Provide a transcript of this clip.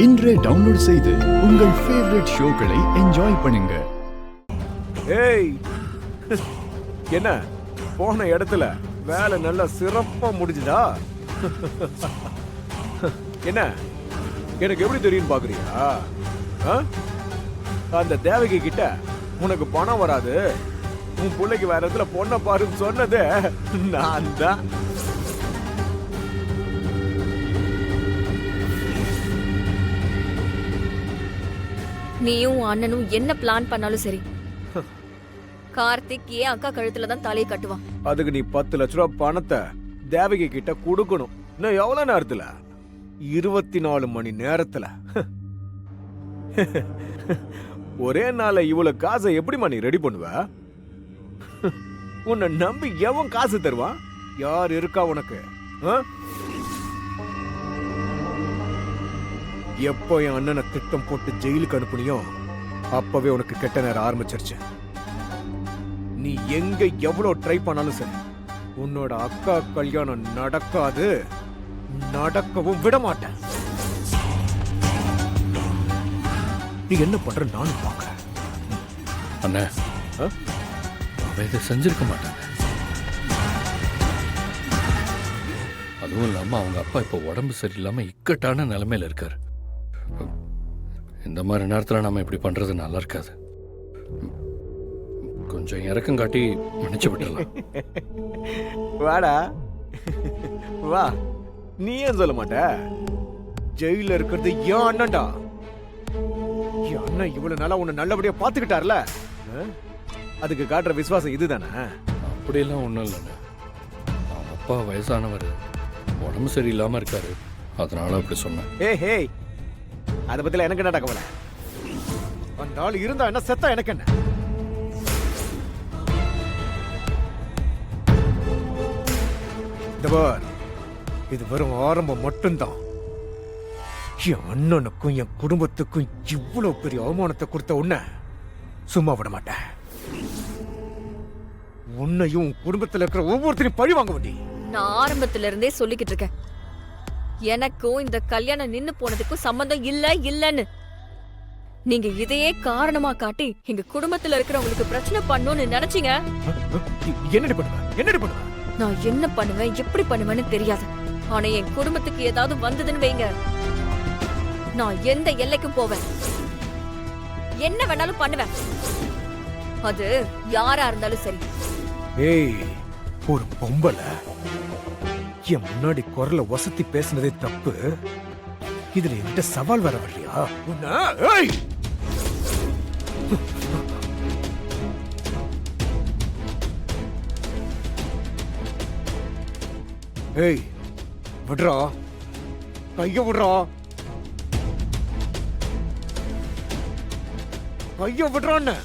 இன்றே டவுன்லோட் செய்து உங்கள் ஃபேவரட் ஷோக்களை என்ஜாய் பண்ணுங்க. ஏய், என்ன போன இடத்துல வேலை நல்லா சிறப்பா முடிஞ்சுதா? என்ன எனக்கு எப்படி தெரியும் பாக்குறியா? அந்த தேவகி கிட்ட உனக்கு பணம் வராது, உன் பிள்ளைக்கு வேற இடத்துல பொண்ணை பாருன்னு சொன்னது நான் தான். நீயும் அண்ணனும் என்ன பிளான் பண்ணாலும் சரி, கார்த்திக் ஏன் அக்கா கழுத்துல தான் தலையை கட்டுவான். அதுக்கு நீ 10 லட்ச ரூபாய் பணத்தை தேவகி கிட்ட கொடுக்கணும். நான் எவ்வளவு நேரத்துல? 24 மணி நேரத்துல. ஒரே நாள இவ்வளவு காசை எப்படிமா நீ ரெடி பண்ணுவ? உன்னை நம்பி எவன் காசு தருவான்? யார் இருக்கா உனக்கு? எப்போ என் அண்ணனை திட்டம் போட்டு ஜெயிலுக்கு அனுப்புனியோ அப்பவே உனக்கு கெட்ட நேரம் ஆரம்பிச்சிருச்சு. நீ எங்க எவ்வளவு ட்ரை பண்ணாலும் சரி, உன்னோட அக்கா கல்யாணம் நடக்காது, நடக்கவும் விட மாட்டேன். நீ என்ன பண்ற நானும் பாக்குறேன். அண்ணா, அவன் இதை செஞ்சிருக்க மாட்டாங்க. அதுவும் இல்லாம அவங்க அப்பா இப்போ உடம்பு சரியில்லாம இக்கட்டான நிலைமையில இருக்காரு. இந்த மாதிரி நேரத்தில் நம்ம இப்படி பண்றது நல்லா இருக்காது. கொஞ்சம் இறக்கம் காட்டி மன்னிச்சு விட்டுறலாம். வாடா வா. நீ ஏன் சொல்ல மாட்ட? ஜெயில இருக்கிறது ஏன் அண்ணன்டா. என் அண்ணன் இவ்வளவு நாளா உன்னை நல்லபடியா பாத்துக்கிட்டார்ல, அதுக்கு காட்டுற விசுவாசம் இதுதானே? அப்படியெல்லாம் ஒன்றும் இல்லைண்ணா. அவங்க அப்பா வயசானவர், உடம்பு சரியில்லாம இருக்காரு, அதனால அப்படி சொன்னேன். ஹே, அதை பத்தில எனக்கு என்ன கவலை? அந்த ஆள் இருந்தா என்ன, செத்தா எனக்கு என்ன? இது வெறும் ஆரம்பம் மட்டும்தான். என் அண்ணனுக்கும் என் குடும்பத்துக்கும் இவ்வளவு பெரிய அவமானத்தை கொடுத்த உன்னை சும்மா விட மாட்டேன். உன்னையும் குடும்பத்தில் இருக்கிற ஒவ்வொருத்தரையும் பழி வாங்க வேண்டி. நான் ஆரம்பத்துல இருந்தே சொல்லிக்கிட்டு இருக்கேன், எனக்கும் இந்த கல்யாணம் நின்னு போனதுக்கும் சம்பந்தம் இல்லன்னு. நீங்க இதையே காரணமா காட்டி எங்க குடும்பத்துல இருக்கிறவங்களுக்கு பிரச்சனை பண்ணணும்னு நினைச்சீங்க. என்னடி பண்ணுவ? நான் என்ன பண்ணுவேன், எப்படி பண்ணுவேன்னு தெரியாது. ஆனா என் குடும்பத்துக்கு ஏதாவது வந்ததுன்னு வைங்க, நான் எந்த எல்லைக்கும் போவேன், என்ன வேணாலும் பண்ணுவேன். அது யாரா இருந்தாலும் சரி. ஏய், ஒரு பொம்பளை என் முன்னாடி குரல வசதி பேசுனதே தப்பு. இதுல என்கிட்ட சவால் வர வரலையா? ஏய், விடுறா, கைய விடுறா, கைய விடுறான்னு.